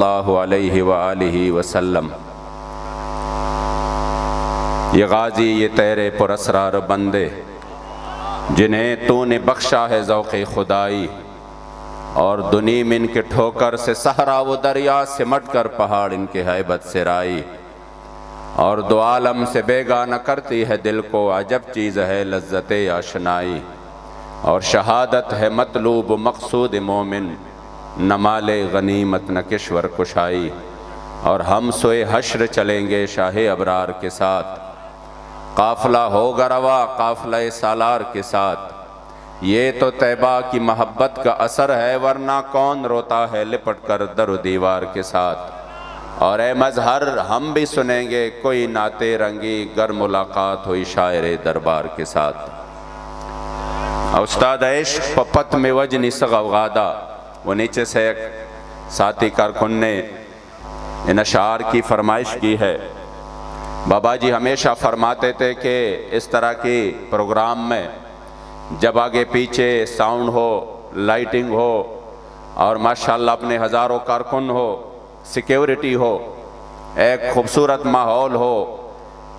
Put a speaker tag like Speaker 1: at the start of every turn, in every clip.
Speaker 1: सल्लल्लाहु अलैहि व आलिहि वसल्लम। ये गाजी ये तेरे पुरस्रार बंदे जिन्हें तूने बख्शा है ज़ौक़े खुदाई, और दुनीम इनके ठोकर से सहरा वो दरिया सिमट कर पहाड़ इनके हैबत से राई, और दो आलम से बेगाना करती है दिल को अजब चीज़ है लज्जते आशनाई, और शहादत है मतलूब मकसूद मोमिन न माले गनीमत न किश्वर कुशाई, और हम सोए हश्र चलेंगे शाहे अबरार के साथ, काफिला होगा रवा काफिला सालार के साथ। ये तो तैबा की मोहब्बत का असर है, वरना कौन रोता है लिपट कर दर दीवार के साथ। और ए मजहर हम भी सुनेंगे कोई नाते रंगी गर मुलाकात हुई शायर दरबार के साथ। उस्ताद इश्क पपत में वजनी सगवादा, वो नीचे से एक साथी कारकुन ने इन अशार की फरमाइश की है। बाबा जी हमेशा फरमाते थे कि इस तरह की प्रोग्राम में जब आगे पीछे साउंड हो, लाइटिंग हो, और माशाल्लाह अपने हज़ारों कारकुन हो, सिक्योरिटी हो, एक खूबसूरत माहौल हो,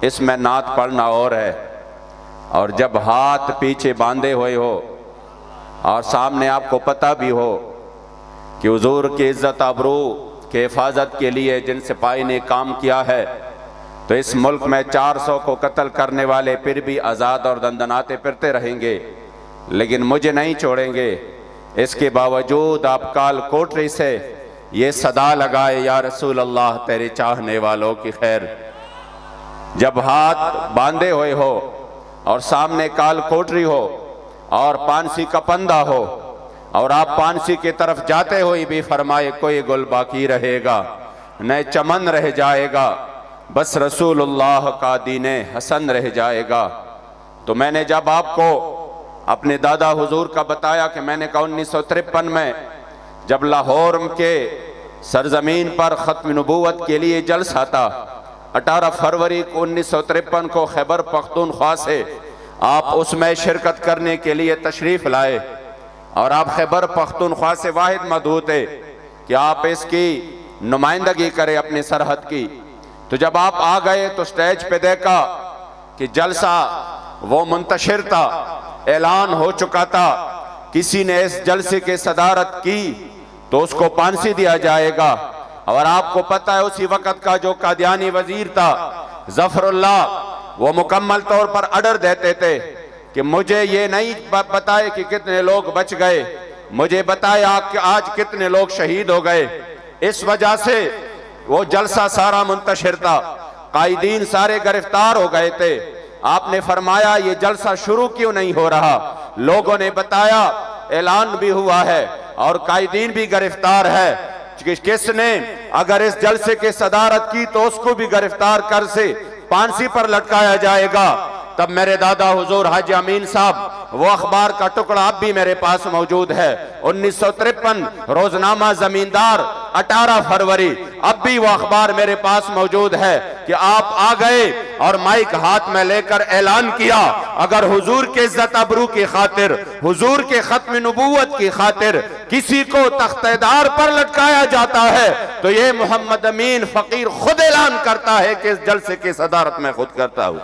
Speaker 1: इसमें नात पढ़ना और है, और जब हाथ पीछे बांधे हुए हो और सामने आपको पता भी हो कि हुजूर की इज़्ज़त आबरू के हिफाजत के लिए जिन सिपाही ने काम किया है, तो इस मुल्क में 400 को कत्ल करने वाले फिर भी आज़ाद और दंदनाते फिरते रहेंगे, लेकिन मुझे नहीं छोड़ेंगे। इसके बावजूद आप काल कोठरी से ये सदा लगाए, या रसूल अल्लाह तेरे चाहने वालों की खैर। जब हाथ बांधे हुए हो और सामने काल कोठरी हो और पानसी का पंदा हो, और आप पानसी की तरफ जाते हुए भी फरमाए कोई गुल बाकी रहेगा न चमन रह जाएगा, बस रसूलुल्लाह का दीने हसन रह जाएगा। तो मैंने जब आपको अपने दादा हुजूर का बताया कि मैंने कहा 1953 में जब लाहौर के सरजमीन पर ख़त्म नबूवत के लिए जलसा था, 18 फरवरी को 1953 को खैबर पख्तूनख्वा से आप उसमें शिरकत करने के लिए तशरीफ़ लाए, और आप खैबर पख्तूनख्वा से वाहिद मदहू थे कि आप इसकी नुमाइंदगी करें अपनी सरहद की। तो जब आप आ गए तो स्टेज पे देखा कि जलसा वो मुंतशिर था, ऐलान हो चुका था, किसी ने इस जलसे की सदारत की तो उसको फांसी दिया जाएगा। और आपको पता है उसी वक्त का जो कादियानी वजीर था जफरुल्लाह, वो मुकम्मल तौर पर ऑर्डर देते थे कि मुझे ये नहीं बताए कि कितने लोग बच गए, मुझे बताया कि आज कितने लोग शहीद हो गए। इस वजह से वो जलसा सारा मुंतशिर था, कायदीन सारे गिरफ्तार हो गए थे। आपने फरमाया ये जलसा शुरू क्यों नहीं हो रहा? लोगों ने बताया ऐलान भी हुआ है और कायदीन भी गिरफ्तार है, किसने अगर इस जलसे की सदारत की तो उसको भी गिरफ्तार कर से फांसी पर लटकाया जाएगा। तब मेरे दादा हुजूर हाजी अमीन साहब, वो अखबार का टुकड़ा अब भी मेरे पास मौजूद है, 1953 रोजनामा जमींदार 18 फरवरी, अब भी वो अखबार मेरे पास मौजूद है कि आप आ गए और माइक हाथ में लेकर ऐलान किया अगर हुजूर के इज्जत अबरू की खातिर, हुजूर के खत्म नबूवत की खातिर किसी को तख्तेदार पर लटकाया जाता है तो ये मोहम्मद अमीन फकीर खुद ऐलान करता है कि इस जलसे की सदारत मैं खुद करता हूँ।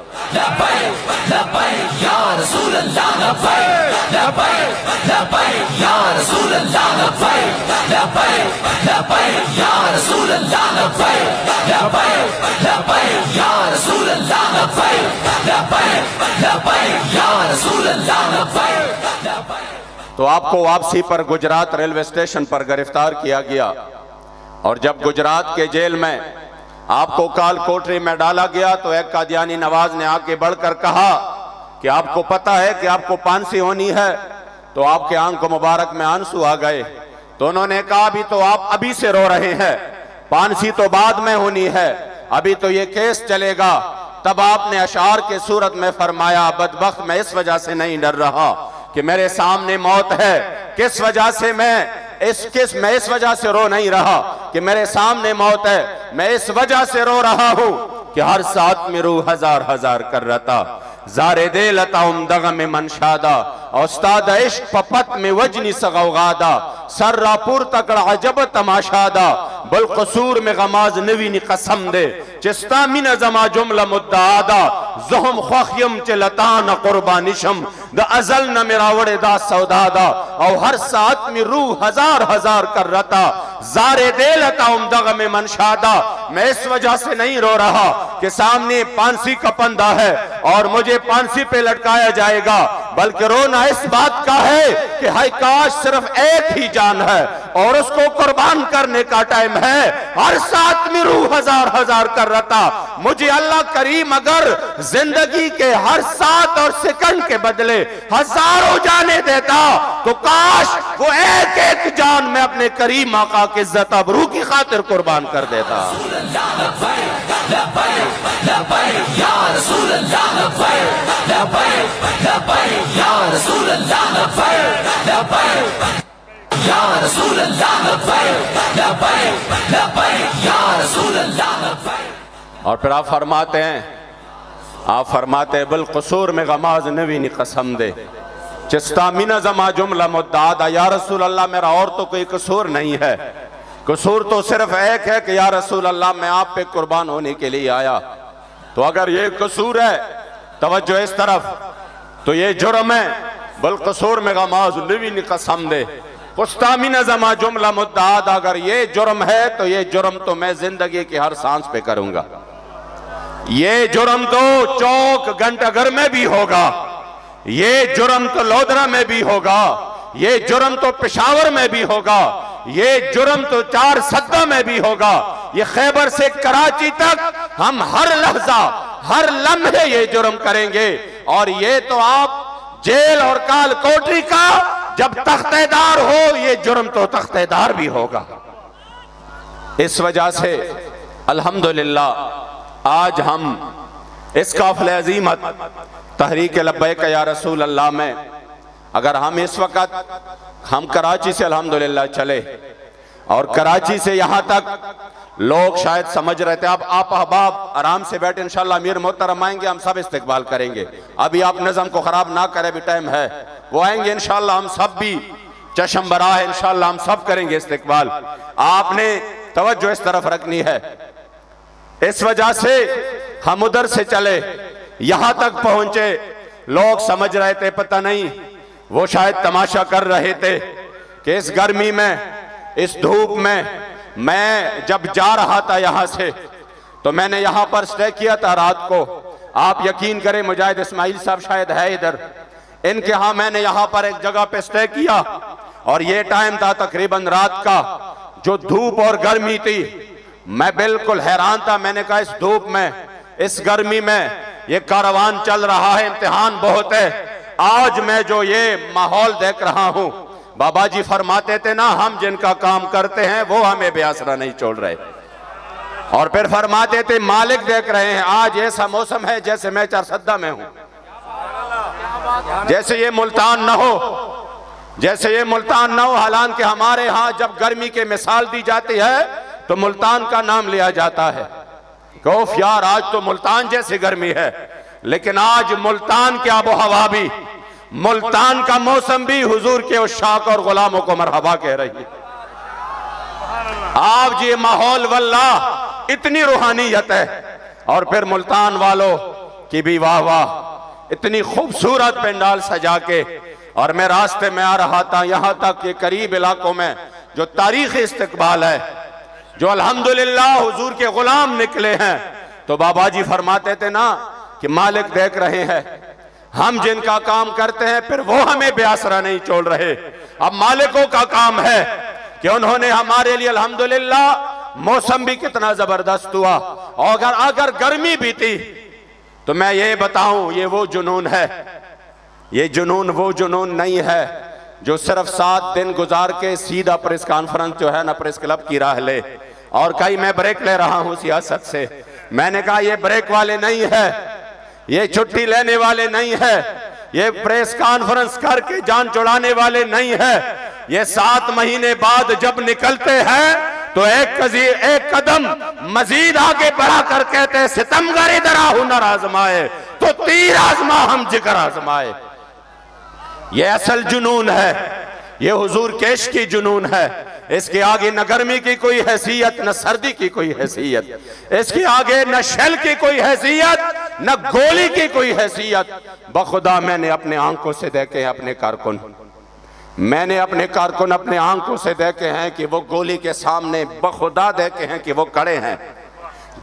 Speaker 1: तो आपको वापसी पर गुजरात रेलवे स्टेशन पर गिरफ्तार किया गया और जब गुजरात के जेल में आपको काल कोठरी में डाला गया तो एक कादियानी नवाज ने आके बढ़कर कहा कि आपको पता है कि आपको फांसी होनी है। तो आपके आंख मुबारक में आंसू आ गए। तो उन्होंने कहा अभी तो आप अभी से रो रहे हैं, फांसी तो बाद में होनी है, अभी तो ये केस चलेगा। तब आपने अशार के सूरत में फरमाया बदबख्त मैं इस वजह से नहीं डर रहा कि मेरे सामने मौत है, किस वजह से मैं इस वजह से रो नहीं रहा कि मेरे सामने मौत है, मैं इस वजह से रो रहा हूं कि हर साथ में रूह हजार हजार कर रहा था, ज़ारे दे लताउम दगम मनशादा उस्ताद इश्क पपत में वजनी सगौगादा सर्रापुर तकड़ अजब तमाशादा बलकसूर में गमाज नवीनी कसम दे चिस्ता मिन जमा जुमला मुद्दादा ज़ुहम ख्वाखियम चे लतान कुर्बानिशम द अजल न मिरावड़े दा सौदादा और हर साथ में रूह हजार हजार कर रता ज़ारे दे लताउम दगम मनशादा। मैं इस वजह से नहीं रो रहा कि सामने फांसी का फंदा है और मुझे फांसी पे लटकाया जाएगा, बल्कि रोना इस बात का है कि हाय काश सिर्फ एक ही जान है और उसको कुर्बान करने का टाइम है। हर साथ में रूह हजार हजार कर रहा। मुझे अल्लाह करीम अगर जिंदगी के हर सात और सेकंड के बदले हजारों जाने देता तो काश वो एक एक जान में अपने करीम आका की इज्जत अबरू की खातिर कुर्बान कर देता। और फिर आप फरमाते हैं बिलकसूर में गमाज नवीनी कसम दे चिस्ता मिना जमा जुमला मुद्दादा। या रसूल अल्लाह मेरा और तो कोई कसूर नहीं है, कसूर तो सिर्फ एक है कि या रसूल अल्लाह मैं आप पे कुर्बान होने के लिए आया। तो अगर ये कसूर है, तवज्जो इस तरफ, तो ये जुर्म है। बिलकसूर में गमाज नवीनी कसम दे कुस्तामिना जमा जुमला मुद्दादा। अगर ये जुर्म है तो ये जुर्म तो मैं जिंदगी की हर सांस पे करूंगा। ये जुर्म तो चौक घंटाघर में भी होगा, ये जुर्म तो लोधरा में भी होगा, ये जुर्म तो पेशावर में भी होगा, ये जुर्म तो चार सद्दा में भी होगा। ये खैबर से कराची तक हम हर लहजा हर लम्हे ये जुर्म करेंगे। और ये तो आप जेल और काल कोठरी का जब तख्तेदार हो, ये जुर्म तो तख्तेदार भी होगा। इस वजह से अल्हम्दुलिल्लाह आज हम इस काफिले अजीमत तहरीक लब्बैक या रसूल अल्लाह में, अगर हम इस वक्त हम कराची से अल्हम्दुलिल्लाह चले और कराची से यहाँ तक लोग शायद समझ रहे थे। अब आप अहबाब आराम से बैठे, इंशाल्लाह अमीर मोहतरम आएंगे, हम सब इस्तकबाल करेंगे। अभी आप नज़म को खराब ना करें, भी टाइम है, वो आएंगे इंशाल्लाह, हम सब भी चश्म बरा है, इंशाल्लाह हम सब करेंगे इस्तकबाल। आपने तवज्जो इस तरफ रखनी है। इस वजह से हम उधर से चले, यहां तक पहुंचे, लोग समझ रहे थे पता नहीं, वो शायद तमाशा कर रहे थे कि इस गर्मी में, इस धूप में मैं जब जा रहा था यहां से, तो मैंने यहां पर स्टे किया था रात को। आप यकीन करें, मुजाहिद इस्माइल साहब शायद है इधर, इनके यहां मैंने यहां पर एक जगह पे स्टे किया और ये टाइम था तकरीबन रात का। जो धूप और गर्मी थी, मैं बिल्कुल हैरान था। मैंने कहा इस धूप में, इस गर्मी में ये कारवान चल रहा है, इम्तिहान बहुत है। आज मैं जो ये माहौल देख रहा हूं, बाबा जी फरमाते थे ना, हम जिनका काम करते हैं वो हमें बेआसरा नहीं छोड़ रहे। और फिर फरमाते थे मालिक देख रहे हैं। आज ऐसा मौसम है जैसे मैं चारसद्दा में हूं, जैसे ये मुल्तान न हो, जैसे ये मुल्तान न हो। हालांकि हमारे यहाँ जब गर्मी की मिसाल दी जाती है तो मुल्तान का नाम लिया जाता है, कहो यार आज तो मुल्तान जैसी गर्मी है। लेकिन आज मुल्तान की आबो हवा भी, मुल्तान का मौसम भी हुजूर के उशाक और गुलामों को मरहबा कह रही है। आज ये माहौल वल्लाह इतनी रूहानियत है। और फिर मुल्तान वालों की भी वाह वाह, इतनी खूबसूरत पंडाल सजा के। और मैं रास्ते में आ रहा था, यहां तक के करीब इलाकों में जो तारीखी इस्तकबाल है, जो अल्हम्दुलिल्लाह हुजूर के गुलाम निकले हैं, तो बाबा जी फरमाते थे ना कि मालिक देख रहे हैं, हम जिनका काम करते हैं फिर वो हमें बेआसरा नहीं छोड़ रहे। अब मालिकों का काम है कि उन्होंने हमारे लिए अल्हम्दुलिल्लाह मौसम भी कितना जबरदस्त हुआ। और अगर गर्मी भी थी तो मैं ये बताऊं, ये वो जुनून है, ये जुनून वो जुनून नहीं है जो सिर्फ 7 दिन गुजार के सीधा प्रेस कॉन्फ्रेंस जो है ना प्रेस क्लब की राह ले। और कहीं मैं ब्रेक ले रहा हूं सियासत से, मैंने कहा ये ब्रेक वाले नहीं है, ये छुट्टी लेने वाले नहीं है, ये प्रेस कॉन्फ्रेंस करके जान छुड़ाने वाले नहीं है। ये 7 महीने बाद जब निकलते हैं तो एक कदम मजीद आगे बढ़ा कर कहते हैं सितमगर इधर हुनर आजमाए, तो तो तीर आजमा हम जिक्र आजमाए। ये असल जुनून है, ये हुजूर के इश्क की जुनून है। इसके आगे न गर्मी की कोई हैसियत, न सर्दी की कोई हैसियत, इसके आगे न शैल की कोई हैसियत, न गोली की कोई हैसियत। बखुदा मैंने अपने आंखों से देखे हैं अपने कारकुन, मैंने अपने कारकुन अपने आंखों से देखे हैं कि वो गोली के सामने बखुदा देखे हैं कि वो खड़े हैं,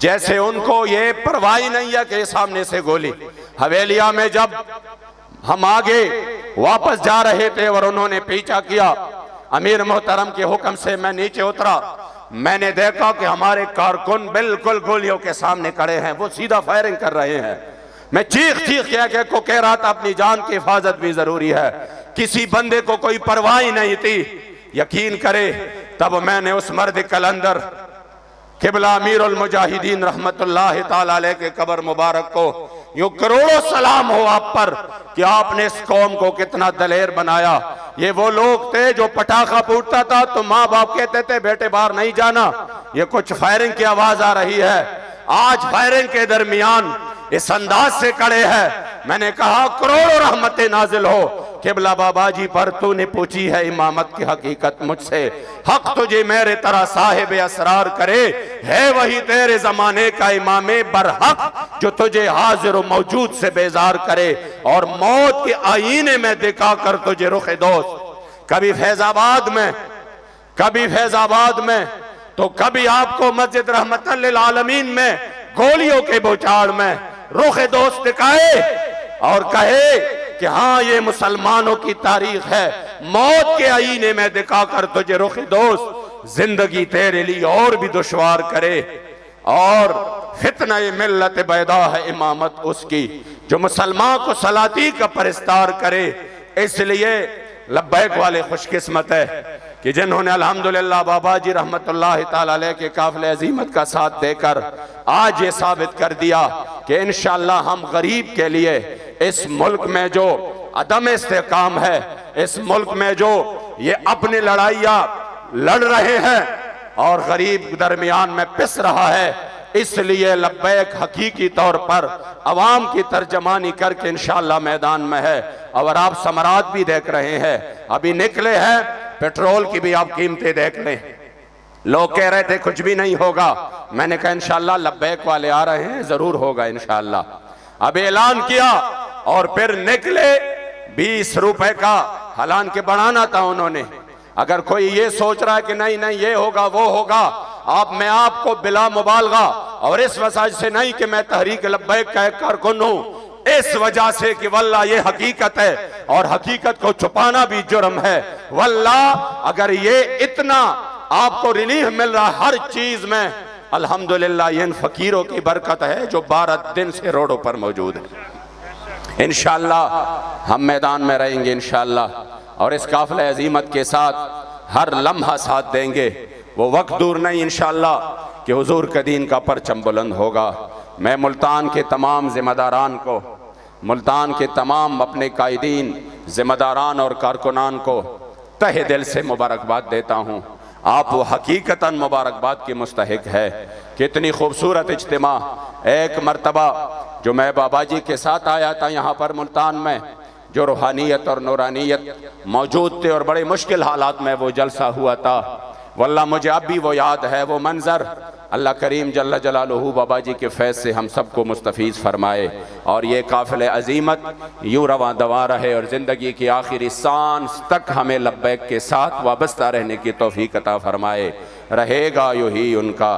Speaker 1: जैसे उनको ये परवाह नहीं है कि सामने से गोली। हवेलिया में जब हम आगे वापस जा रहे थे और उन्होंने पीछा किया, अमीर मोहतरम के हुक्म से मैं नीचे उतरा, मैंने देखा कि हमारे कारकुन बिल्कुल गोलियों के सामने खड़े हैं, वो सीधा फायरिंग कर रहे हैं। मैं चीख चीख को कह रहा था अपनी जान की हिफाजत भी जरूरी है। किसी बंदे को कोई परवाह ही नहीं थी। यकीन करे तब मैंने उस मर्द कलंदर किबला अमीरुल मुजाहिदीन रहमतुल्लाह ताला अलैह के कब्र मुबारक को यूं करोड़ों सलाम हो आप पर कि आपने इस कौम को कितना दलेर बनाया। ये वो लोग थे जो पटाखा फूटता था तो माँ बाप कहते थे बेटे बाहर नहीं जाना, ये कुछ फायरिंग की आवाज आ रही है। आज फायरिंग के दरमियान इस अंदाज से खड़े हैं। मैंने कहा करोड़ों रहमतें नाजिल हो किबला बाबा जी पर, तूने पूछी है इमामत की हकीकत मुझसे। हक तुझे मेरे तरह साहिब असरार करे, है वही तेरे जमाने का इमामे बरहक जो तुझे हाजिर मौजूद से बेजार करे और मौत के आईने में दिखा कर तुझे रुखे दोस्त। कभी फैजाबाद में, कभी फैजाबाद में, तो कभी आपको मस्जिद रहमतल लिल आलमीन में गोलियों के बौछार में रुखे दोस्त दिखाए और कहे कि हाँ ये मुसलमानों की तारीख है। मौत के आईने में दिखाकर तुझे रुखे दोस्त जिंदगी तेरे लिए और भी दुश्वार करे। और फितना मिल्लत बैदा है इमामत उसकी जो मुसलमान को सलाती का परिस्तार करे। इसलिए लब्बैक वाले खुशकिस्मत है कि जिन्होंने अल्हम्दुलिल्लाह बाबा जी रहमतुल्लाह ताला अलैह के काफिले अजीमत का साथ देकर आज ये साबित कर दिया कि इंशाअल्लाह हम गरीब के लिए इस मुल्क में जो अदम इस्तेकाम है, इस मुल्क में जो ये अपनी लड़ाइयाँ लड़ रहे हैं और गरीब दरमियान में पिस रहा है, इसलिए लब्बैक हकीकी तौर पर अवाम की तर्जमानी करके इंशाअल्लाह मैदान में है। और आप समरात भी देख रहे हैं, अभी निकले हैं, पेट्रोल की भी आप कीमतें देख लें। लोग कह रहे थे कुछ भी नहीं होगा, मैंने कहा इंशाअल्लाह लब्बैक वाले आ रहे हैं, जरूर होगा इंशाअल्लाह। अब ऐलान किया और फिर निकले 20 रुपए का हलान के बढ़ाना था उन्होंने। अगर कोई ये सोच रहा है कि नहीं नहीं ये होगा वो होगा, मैं आपको बिला मुबालगा और इस वजह से नहीं कि मैं तहरीक लब्बैक का एक कारकुन हूं, इस वजह से कि वल्लाह ये हकीकत है और हकीकत को छुपाना भी जुर्म है। वल्लाह अगर ये इतना आपको रिलीफ मिल रहा हर चीज में, अल्हम्दुलिल्लाह ये इन फकीरों की बरकत है जो 12 दिन से रोडों पर मौजूद है। इंशाअल्लाह हम मैदान में रहेंगे इंशाअल्लाह और इस काफिले अजीमत के साथ हर लम्हा साथ देंगे। वो वक्त दूर नहीं इंशाअल्लाह कि हुजूर के दीन का परचम बुलंद होगा। मैं मुल्तान के तमाम जिम्मेदारान को, मुल्तान के तमाम अपने कायदीन, जिम्मेदारान और कारकुनान को तहे दिल से मुबारकबाद देता हूँ। आप वो हकीकतन मुबारकबाद की मुस्तहिक है। कितनी खूबसूरत इज्तिमा। एक मरतबा जो मैं बाबा जी के साथ आया था यहाँ पर मुल्तान में, जो रूहानियत और नूरानियत मौजूद थे और बड़े मुश्किल हालात में वो जलसा हुआ था। वल्लाह मुझे अब भी वो याद है वो मंजर। अल्लाह करीम जल्ल जलालुहू बाबा जी के फैज़ से हम सबको मुस्तफ़ीज़ फरमाए और ये काफ़िले अजीमत यूँ रवां दवा रहे और ज़िंदगी की आखिरी सांस तक हमें लब्बैक के साथ वाबस्ता रहने की तौफ़ीक़ अता फरमाए। रहेगा यूँ ही उनका